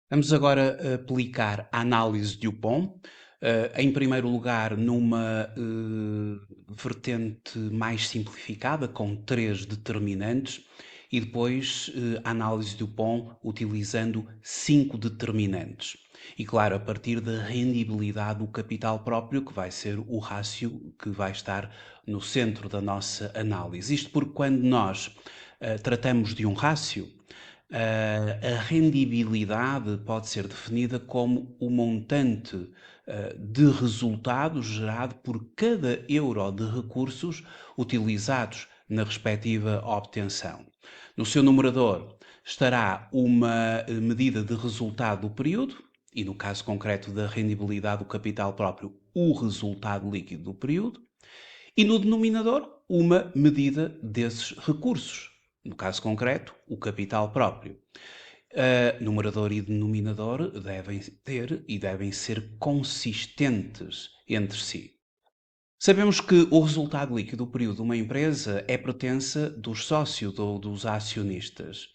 Vamos agora aplicar a análise de Dupont, em primeiro lugar numa vertente mais simplificada, com três determinantes, e depois a análise de Dupont utilizando cinco determinantes. E claro, a partir da rendibilidade do capital próprio, que vai ser o rácio que vai estar no centro da nossa análise. Isto porque quando nós tratamos de um rácio, a rendibilidade pode ser definida como o montante de resultado gerado por cada euro de recursos utilizados na respectiva obtenção. No seu numerador estará uma medida de resultado do período, e no caso concreto da rendibilidade do capital próprio, o resultado líquido do período, e no denominador, uma medida desses recursos. No caso concreto, o capital próprio. Numerador e denominador devem ter e devem ser consistentes entre si. Sabemos que o resultado líquido do período de uma empresa é pertença dos sócios ou dos acionistas,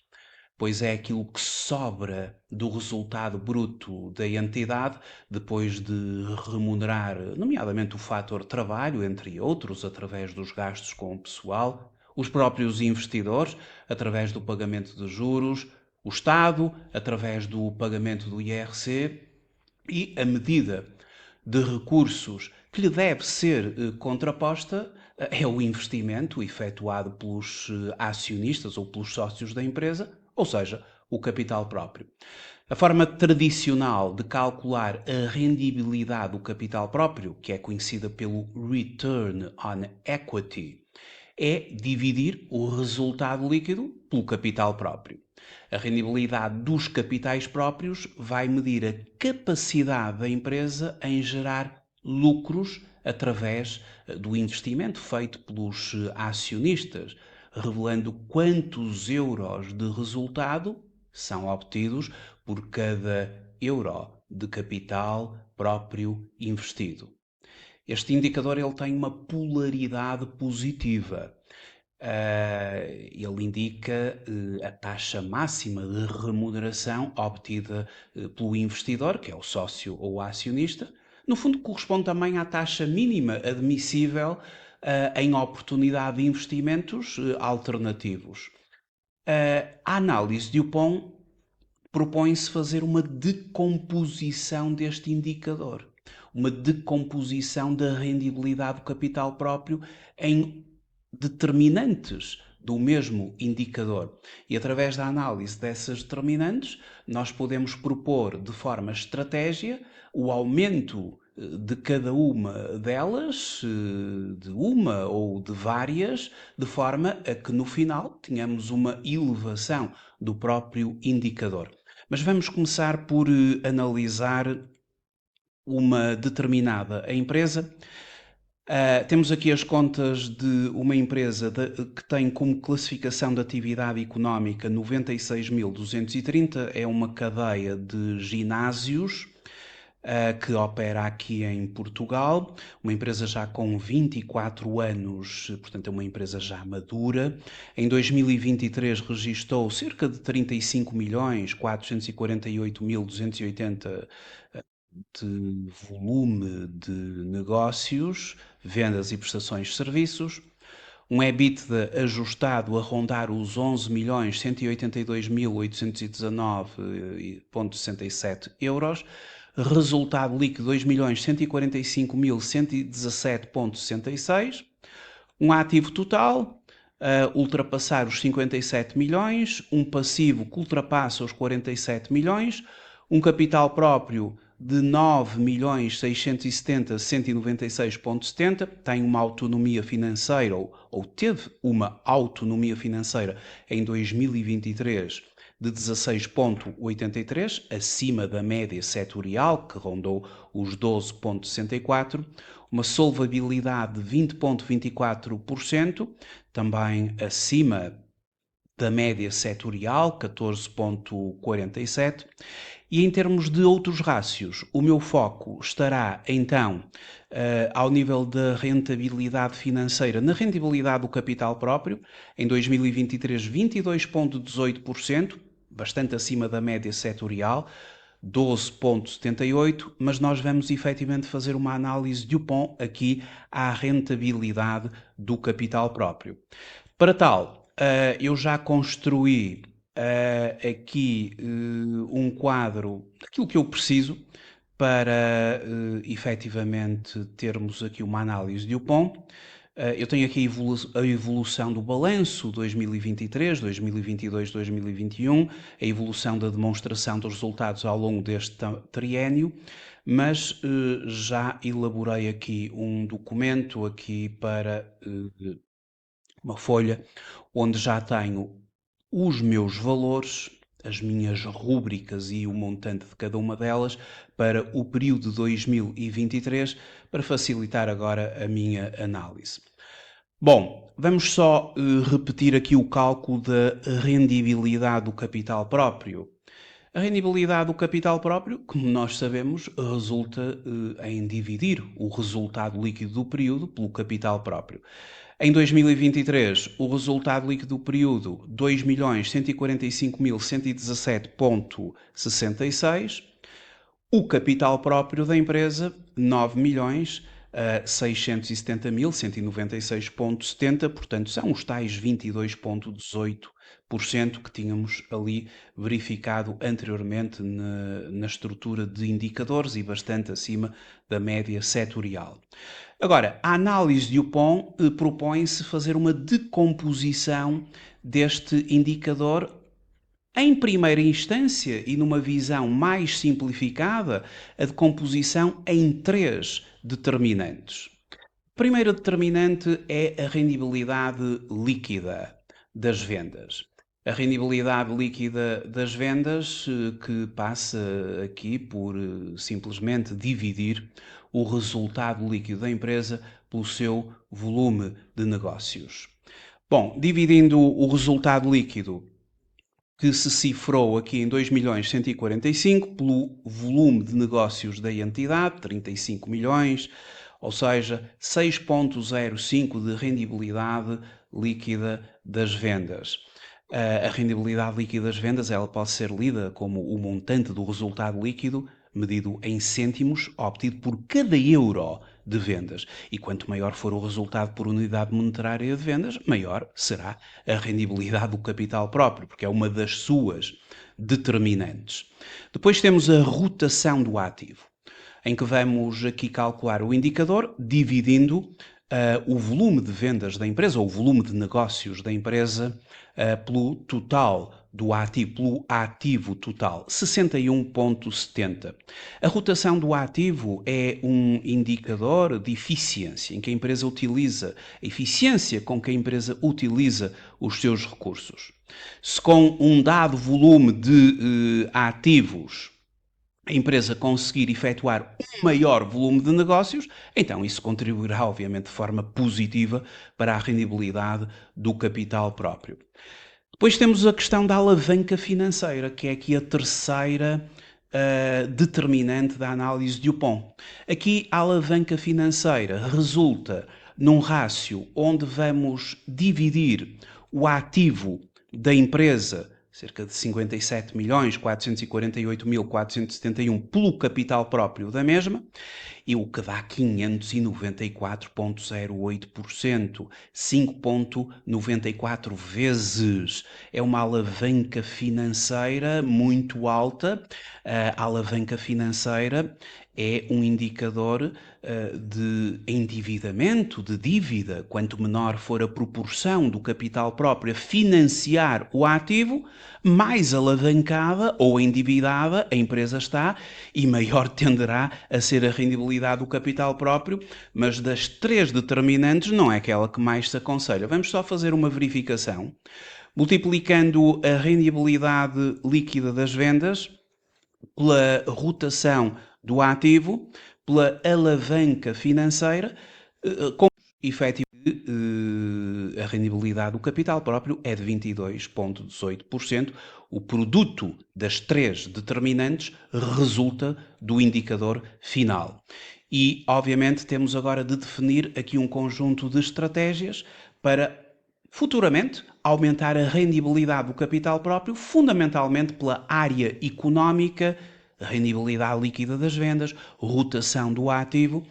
pois é aquilo que sobra do resultado bruto da entidade depois de remunerar, nomeadamente o fator trabalho, entre outros, através dos gastos com o pessoal, os próprios investidores, através do pagamento de juros, o Estado, através do pagamento do IRC, e a medida de recursos que lhe deve ser contraposta é o investimento efetuado pelos acionistas ou pelos sócios da empresa, ou seja, o capital próprio. A forma tradicional de calcular a rendibilidade do capital próprio, que é conhecida pelo Return on Equity, é dividir o resultado líquido pelo capital próprio. A rendibilidade dos capitais próprios vai medir a capacidade da empresa em gerar lucros através do investimento feito pelos acionistas, revelando quantos euros de resultado são obtidos por cada euro de capital próprio investido. Este indicador ele tem uma polaridade positiva. Ele indica a taxa máxima de remuneração obtida pelo investidor, que é o sócio ou o acionista. No fundo, corresponde também à taxa mínima admissível em oportunidade de investimentos alternativos. A análise de Dupont propõe-se fazer uma decomposição deste indicador, uma decomposição da rendibilidade do capital próprio em determinantes do mesmo indicador. E através da análise dessas determinantes, nós podemos propor de forma estratégia o aumento de cada uma delas, de uma ou de várias, de forma a que no final tenhamos uma elevação do próprio indicador. Mas vamos começar por analisar uma determinada empresa. Temos aqui as contas de uma empresa que tem como classificação de atividade económica 96.230, é uma cadeia de ginásios que opera aqui em Portugal, uma empresa já com 24 anos, portanto é uma empresa já madura. Em 2023 registou cerca de 35.448.280 de volume de negócios, vendas e prestações de serviços, um EBITDA ajustado a rondar os 11.182.819,67 euros, resultado líquido 2.145.117,66, um ativo total a ultrapassar os 57 milhões, um passivo que ultrapassa os 47 milhões, um capital próprio de 9.670.196,70, tem uma autonomia financeira, ou teve uma autonomia financeira em 2023 de 16,83, acima da média setorial, que rondou os 12,64, uma solvabilidade de 20,24%, também acima da média setorial, 14,47%. E em termos de outros rácios, o meu foco estará então ao nível da rentabilidade financeira, na rentabilidade do capital próprio, em 2023 22,18%, bastante acima da média setorial, 12,78, mas nós vamos efetivamente fazer uma análise Dupont aqui à rentabilidade do capital próprio. Para tal, eu já construí aqui um quadro daquilo que eu preciso para efetivamente termos aqui uma análise de Dupont. Eu tenho aqui a evolução do balanço 2023, 2022, 2021, a evolução da demonstração dos resultados ao longo deste triênio, mas já elaborei aqui um documento aqui para uma folha onde já tenho os meus valores, as minhas rúbricas e o montante de cada uma delas para o período de 2023, para facilitar agora a minha análise. Bom, vamos só repetir aqui o cálculo da rendibilidade do capital próprio. A rendibilidade do capital próprio, como nós sabemos, resulta em dividir o resultado líquido do período pelo capital próprio. Em 2023, o resultado líquido do período 2.145.117,66. O capital próprio da empresa 9.670.196,70, portanto são os tais 22,18% que tínhamos ali verificado anteriormente na estrutura de indicadores e bastante acima da média setorial. Agora, a análise de Dupont propõe-se fazer uma decomposição deste indicador em primeira instância e numa visão mais simplificada, a decomposição em 3 determinantes. A primeira determinante é a rendibilidade líquida das vendas. A rendibilidade líquida das vendas que passa aqui por simplesmente dividir o resultado líquido da empresa pelo seu volume de negócios. Bom, dividindo o resultado líquido que se cifrou aqui em 2.145 pelo volume de negócios da entidade, 35 milhões, ou seja, 6,05 de rendibilidade líquida das vendas. A rendibilidade líquida das vendas ela pode ser lida como o montante do resultado líquido medido em cêntimos obtido por cada euro de vendas. E quanto maior for o resultado por unidade monetária de vendas, maior será a rendibilidade do capital próprio, porque é uma das suas determinantes. Depois temos a rotação do ativo, em que vamos aqui calcular o indicador dividindo o volume de vendas da empresa, ou o volume de negócios da empresa, pelo total do ativo, pelo ativo total, 61,70. A rotação do ativo é um indicador de eficiência, em que a empresa utiliza, a eficiência com que a empresa utiliza os seus recursos. Se com um dado volume de ativos a empresa conseguir efetuar um maior volume de negócios, então isso contribuirá, obviamente, de forma positiva para a rendibilidade do capital próprio. Depois temos a questão da alavanca financeira, que é aqui a terceira determinante da análise de Dupont. Aqui a alavanca financeira resulta num rácio onde vamos dividir o ativo da empresa, cerca de 57.448.471 pelo capital próprio da mesma, e o que dá 594,08%, 5,94 vezes. É uma alavanca financeira muito alta. A alavanca financeira é um indicador de endividamento, de dívida. Quanto menor for a proporção do capital próprio a financiar o ativo, mais alavancada ou endividada a empresa está e maior tenderá a ser a rendibilidade do capital próprio, mas das 3 determinantes não é aquela que mais se aconselha. Vamos só fazer uma verificação. Multiplicando a rendibilidade líquida das vendas pela rotação do ativo, pela alavanca financeira, com efetivo a rendibilidade do capital próprio é de 22,18%. O produto das 3 determinantes resulta do indicador final. E, obviamente, temos agora de definir aqui um conjunto de estratégias para, futuramente, aumentar a rendibilidade do capital próprio, fundamentalmente pela área económica rendibilidade líquida das vendas, rotação do ativo,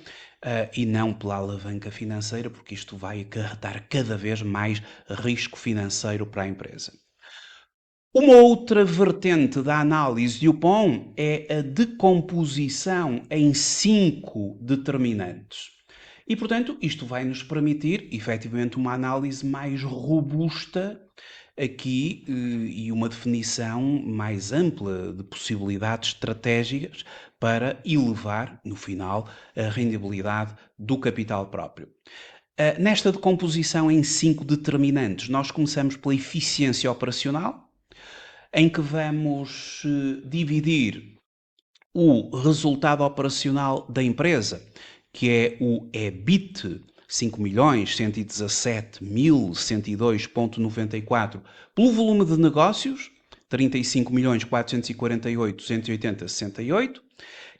e não pela alavanca financeira, porque isto vai acarretar cada vez mais risco financeiro para a empresa. Uma outra vertente da análise de Dupont é a decomposição em 5 determinantes. E, portanto, isto vai nos permitir, efetivamente, uma análise mais robusta aqui e uma definição mais ampla de possibilidades estratégicas para elevar, no final, a rendibilidade do capital próprio. Nesta decomposição em 5 determinantes, nós começamos pela eficiência operacional, em que vamos dividir o resultado operacional da empresa, que é o EBIT, 5.117.102.94, pelo volume de negócios, 35.448.280.68,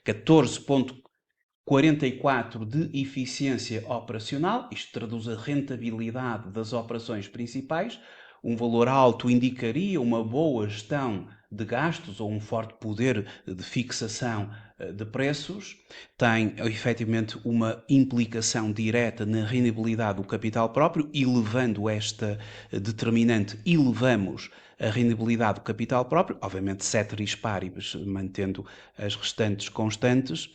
14.44 de eficiência operacional, isto traduz a rentabilidade das operações principais. Um valor alto indicaria uma boa gestão de gastos ou um forte poder de fixação de preços. Tem efetivamente uma implicação direta na rendibilidade do capital próprio, elevando esta determinante, elevamos a rendibilidade do capital próprio, obviamente ceteris paribus, mantendo as restantes constantes.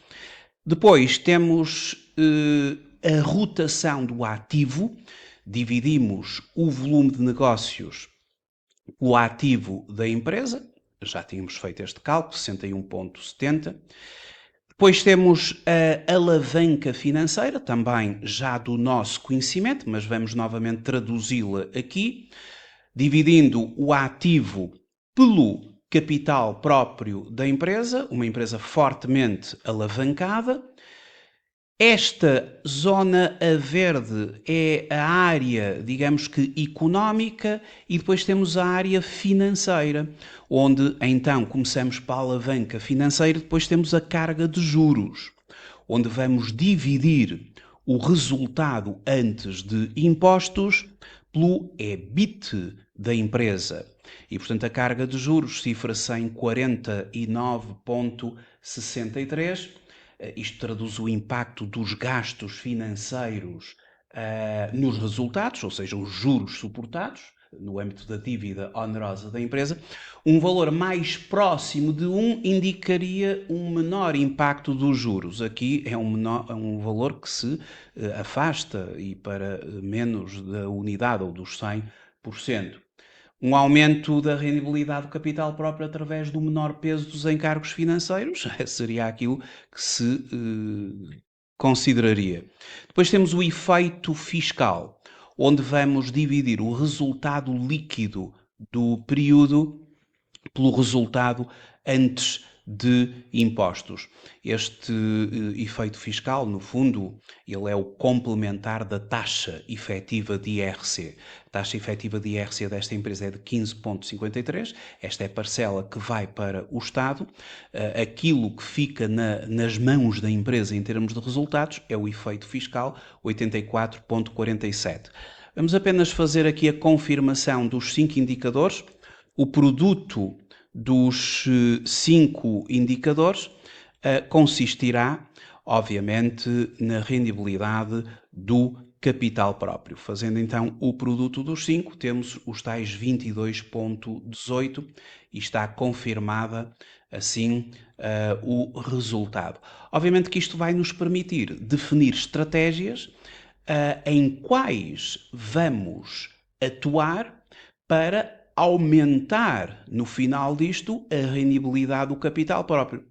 Depois temos a rotação do ativo, dividimos o volume de negócios, o ativo da empresa, já tínhamos feito este cálculo, 61,70. Depois temos a alavanca financeira, também já do nosso conhecimento, mas vamos novamente traduzi-la aqui, dividindo o ativo pelo capital próprio da empresa, uma empresa fortemente alavancada. Esta zona a verde é a área, digamos que económica, e depois temos a área financeira, onde então começamos pela alavanca financeira, depois temos a carga de juros, onde vamos dividir o resultado antes de impostos pelo EBIT da empresa. E, portanto, a carga de juros cifra-se em 49,63. Isto traduz o impacto dos gastos financeiros nos resultados, ou seja, os juros suportados, no âmbito da dívida onerosa da empresa. Um valor mais próximo de 1 indicaria um menor impacto dos juros. Aqui é um valor que se afasta e para menos da unidade ou dos 100%. Um aumento da rendibilidade do capital próprio através do menor peso dos encargos financeiros seria aquilo que se consideraria. Depois temos o efeito fiscal, onde vamos dividir o resultado líquido do período pelo resultado antes de impostos. Este efeito fiscal, no fundo, ele é o complementar da taxa efetiva de IRC. A taxa efetiva de IRC desta empresa é de 15,53. Esta é a parcela que vai para o Estado. Aquilo que fica nas mãos da empresa em termos de resultados é o efeito fiscal, 84,47. Vamos apenas fazer aqui a confirmação dos 5 indicadores. O produto dos 5 indicadores consistirá, obviamente, na rendibilidade do capital próprio. Fazendo então o produto dos 5, temos os tais 22,18 e está confirmada assim o resultado. Obviamente que isto vai nos permitir definir estratégias em quais vamos atuar para aumentar, no final disto, a rendibilidade do capital próprio.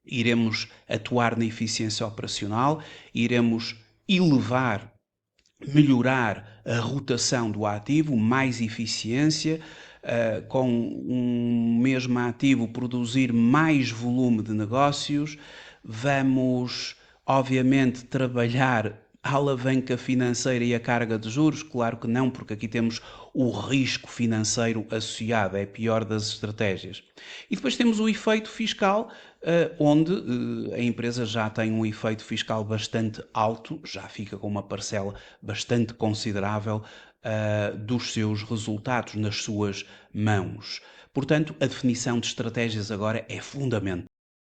Iremos atuar na eficiência operacional, iremos elevar, melhorar a rotação do ativo, mais eficiência, com um mesmo ativo produzir mais volume de negócios. Vamos, obviamente, trabalhar a alavanca financeira e a carga de juros? Claro que não, porque aqui temos o risco financeiro associado, é a pior das estratégias. E depois temos o efeito fiscal, onde a empresa já tem um efeito fiscal bastante alto, já fica com uma parcela bastante considerável dos seus resultados nas suas mãos. Portanto, a definição de estratégias agora é fundamental.